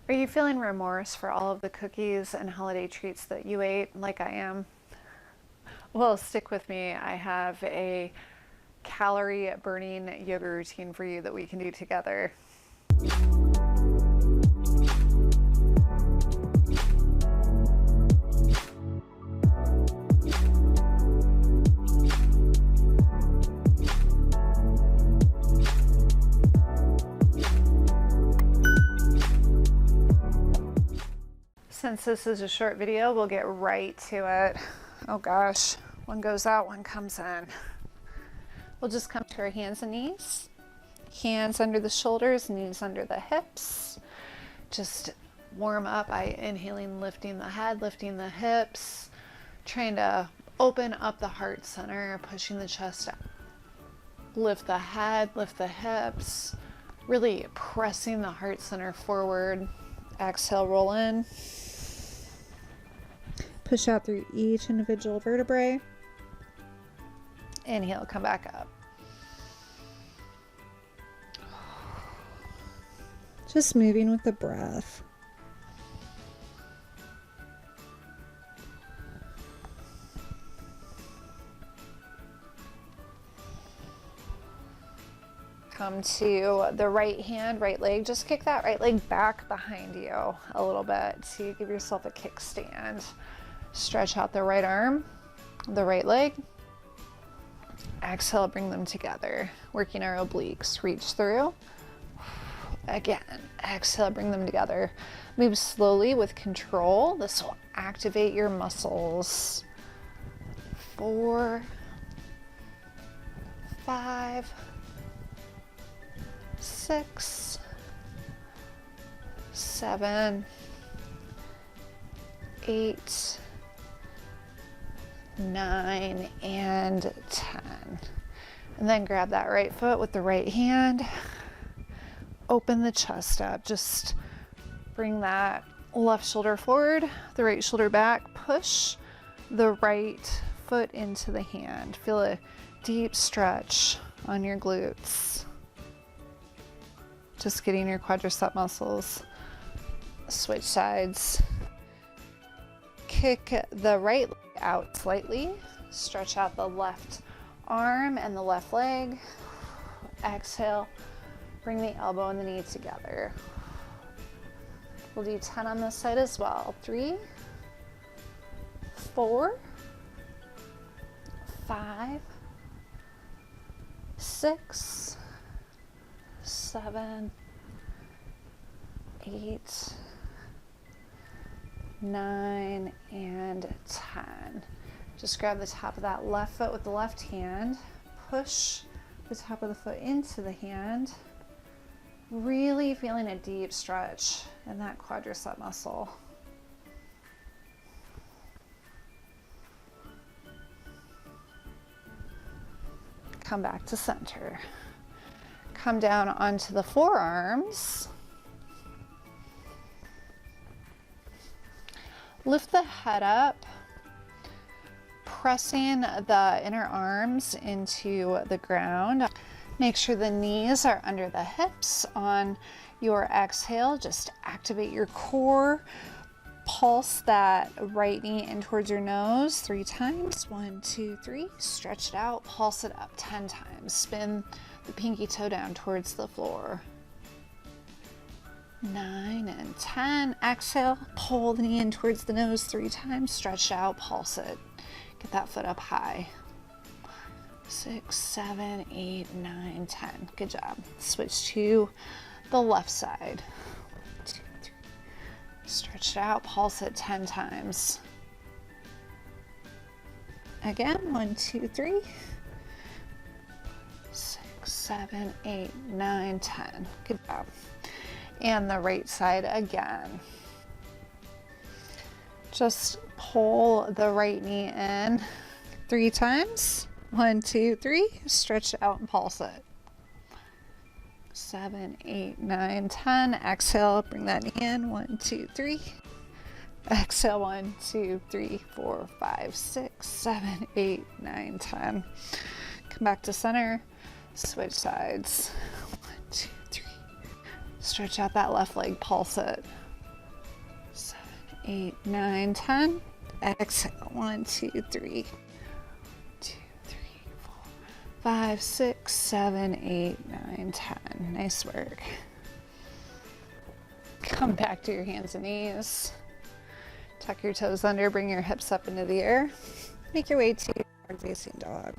Are you feeling remorse for all of the cookies and holiday treats that you ate like I am? Well, stick with me. I have a calorie burning yoga routine for you that we can do together. Since this is a short video, we'll get right to it. Oh gosh, one goes out, one comes in. We'll just come to our hands and knees. Hands under the shoulders, knees under the hips. Just warm up by inhaling, lifting the head, lifting the hips, trying to open up the heart center, pushing the chest out. Lift the head, lift the hips, really pressing the heart center forward. Exhale, roll in. Push out through each individual vertebrae. Inhale, come back up. Just moving with the breath. Come to the right hand, right leg. Just kick that right leg back behind you a little bit to give yourself a kickstand. Stretch out the right arm, the right leg. Exhale, bring them together. Working our obliques. Reach through. Again, exhale, bring them together. Move slowly with control. This will activate your muscles. 4, 5, 6, 7, 8, 9, and 10. And then grab that right foot with the right hand. Open the chest up. Just bring that left shoulder forward, the right shoulder back. Push the right foot into the hand. Feel a deep stretch on your glutes. Just getting your quadricep muscles. Switch sides. Kick the right leg out slightly. Stretch out the left arm and the left leg. Exhale. Bring the elbow and the knee together. We'll do 10 on this side as well. 3, 4, 5, 6, 7, 8, 9, and 10. Just grab the top of that left foot with the left hand. Push the top of the foot into the hand. Really feeling a deep stretch in that quadricep muscle. Come back to center. Come down onto the forearms. Lift the head up, pressing the inner arms into the ground. Make sure the knees are under the hips. On your exhale, just activate your core. Pulse that right knee in towards your nose 3 times. 1, 2, 3. Stretch it out. Pulse it up 10 times. Spin the pinky toe down towards the floor. 9 and 10. Exhale. Pull the knee in towards the nose 3 times. Stretch out. Pulse it. Get that foot up high. 6, 7, 8, 9, 10. Good job. Switch to the left side. 1, 2, 3. Stretch it out. Pulse it 10 times. Again. 1, 2, 3. 6, 7, 8, 9, 10. Good job. And the right side again. Just pull the right knee in 3 times. 1, 2, 3. Stretch it out and pulse it. 7, 8, 9, 10. Exhale, bring that knee in. 1, 2, 3. Exhale, 1, 2, 3, 4, 5, 6, 7, 8, 9, 10. Come back to center. Switch sides. 1, 2, 3. Stretch out that left leg, pulse it. 8, 9, 10. Exhale. 1, 2, 3. 2, 3, 4, 5, 6, 7, 8, 9, 10. Nice work. Come back to your hands and knees. Tuck your toes under, bring your hips up into the air. Make your way to downward facing dog.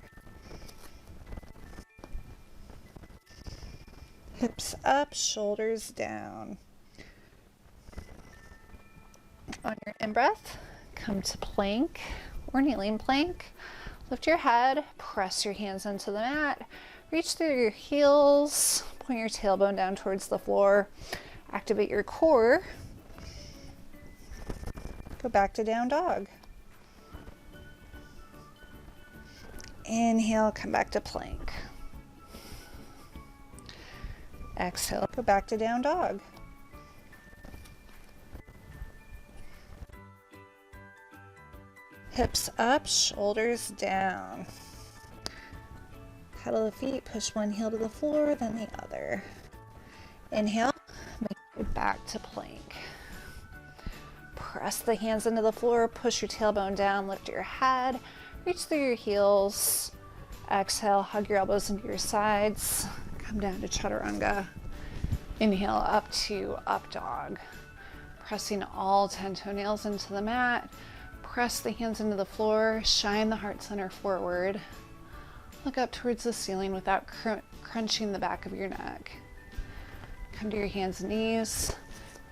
Hips up, shoulders down. On your in-breath, come to plank or kneeling plank. Lift your head, press your hands into the mat, reach through your heels, point your tailbone down towards the floor, activate your core. Go back to down dog. Inhale, come back to plank. Exhale, go back to down dog. Hips up, shoulders down. Pedal the feet, push one heel to the floor, then the other. Inhale, make your way back to plank. Press the hands into the floor, push your tailbone down, lift your head, reach through your heels. Exhale, hug your elbows into your sides. Come down to chaturanga. Inhale, up to up dog. Pressing all 10 toenails into the mat. Press the hands into the floor, shine the heart center forward. Look up towards the ceiling without crunching the back of your neck. Come to your hands and knees.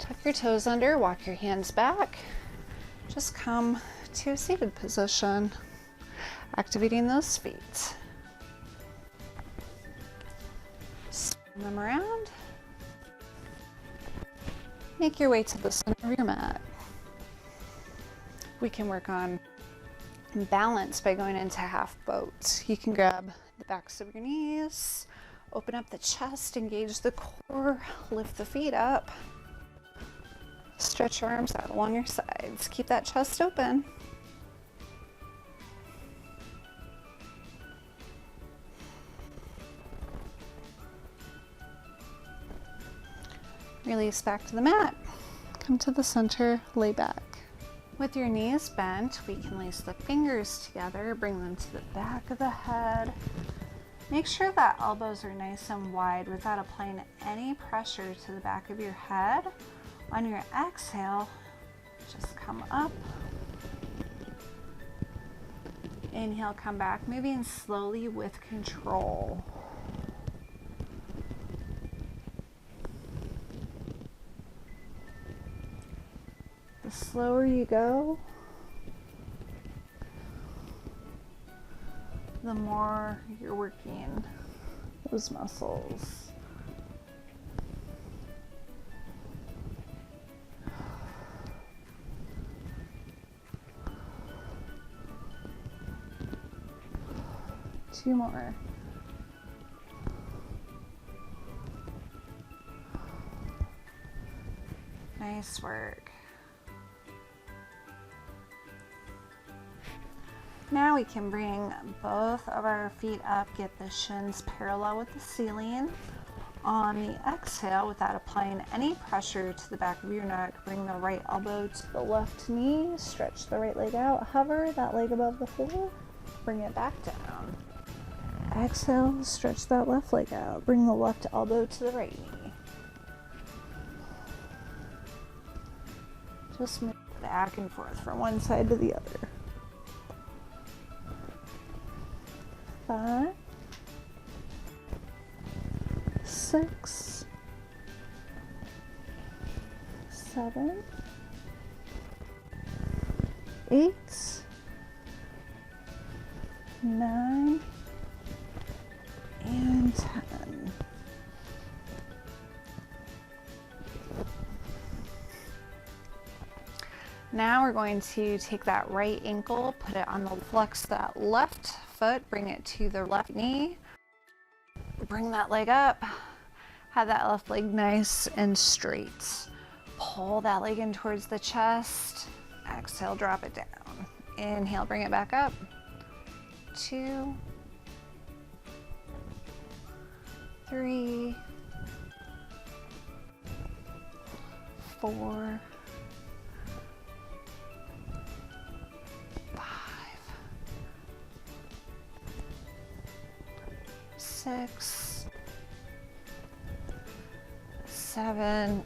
Tuck your toes under, walk your hands back. Just come to a seated position, activating those feet. Spin them around. Make your way to the center of your mat. We can work on balance by going into half boat. You can grab the backs of your knees, open up the chest, engage the core, lift the feet up, stretch your arms out along your sides. Keep that chest open. Release back to the mat. Come to the center, lay back. With your knees bent, we can lace the fingers together, bring them to the back of the head. Make sure that elbows are nice and wide without applying any pressure to the back of your head. On your exhale, just come up. Inhale, come back, moving slowly with control. The slower you go, the more you're working those muscles. Two more. Nice work. Now we can bring both of our feet up, get the shins parallel with the ceiling. On the exhale, without applying any pressure to the back of your neck, bring the right elbow to the left knee, stretch the right leg out, hover that leg above the floor, bring it back down. Exhale, stretch that left leg out, bring the left elbow to the right knee. Just move back and forth from one side to the other. 5, 6, 7, 8, 9, and 10. Now we're going to take that right ankle, put it on the flex that left foot, bring it to the left knee, bring that leg up, have that left leg nice and straight. Pull that leg in towards the chest, exhale, drop it down. Inhale, bring it back up. 2, 3, 4, 6, 7,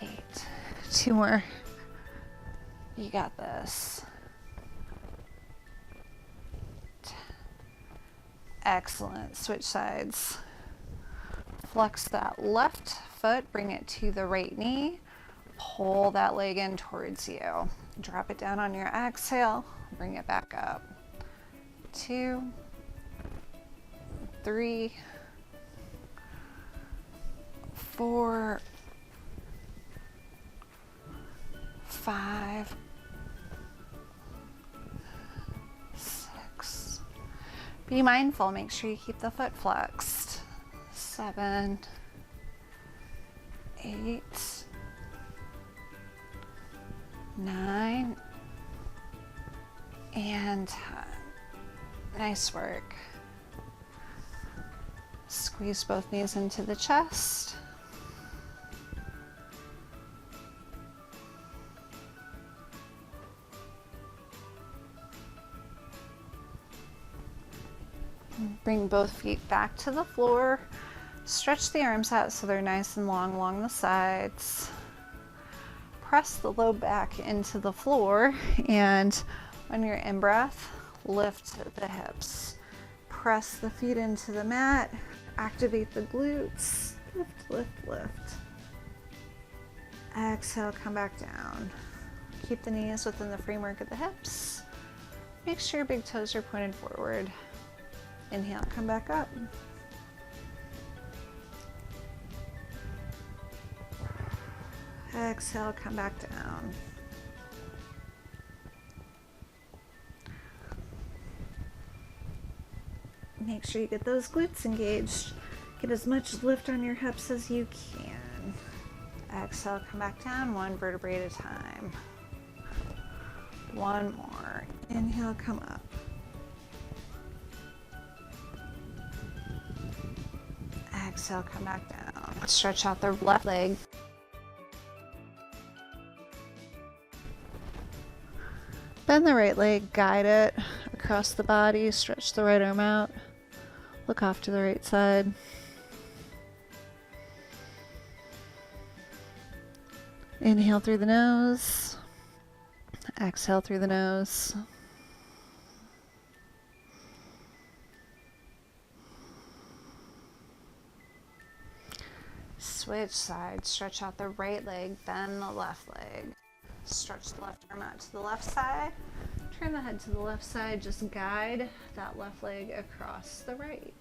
8. 2 more. You got this. 10. Excellent. Switch sides. Flex that left foot, bring it to the right knee. Pull that leg in towards you. Drop it down on your exhale. Bring it back up. 2, 3, 4, 5, 6. Be mindful, make sure you keep the foot flexed. 7, 8, 9, and 10. Nice work. Squeeze both knees into the chest. Bring both feet back to the floor. Stretch the arms out so they're nice and long along the sides. Press the low back into the floor, and on your in-breath, lift the hips. Press the feet into the mat. Activate the glutes. Lift, lift, lift. Exhale, come back down. Keep the knees within the framework of the hips. Make sure your big toes are pointed forward. Inhale, come back up. Exhale, come back down. Make sure you get those glutes engaged. Get as much lift on your hips as you can. Exhale, come back down, one vertebrae at a time. One more. Inhale, come up. Exhale, come back down. Stretch out the left leg. Bend the right leg, guide it across the body, stretch the right arm out. Look off to the right side. Inhale through the nose. Exhale through the nose. Switch sides. Stretch out the right leg, bend the left leg. Stretch the left arm out to the left side. Turn the head to the left side. Just guide that left leg across the right.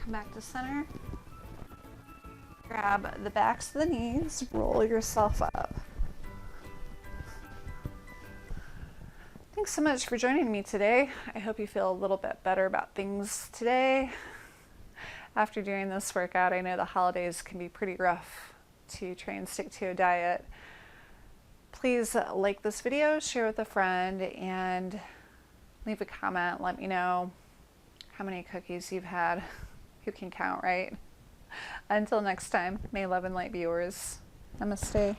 Come back to center. Grab the backs of the knees. Roll yourself up. Thanks so much for joining me today. I hope you feel a little bit better about things today. After doing this workout, I know the holidays can be pretty rough to try and stick to a diet. Please like this video, share with a friend, and leave a comment. Let me know how many cookies you've had. Who can count, right? Until next time, may love and light be yours. Namaste.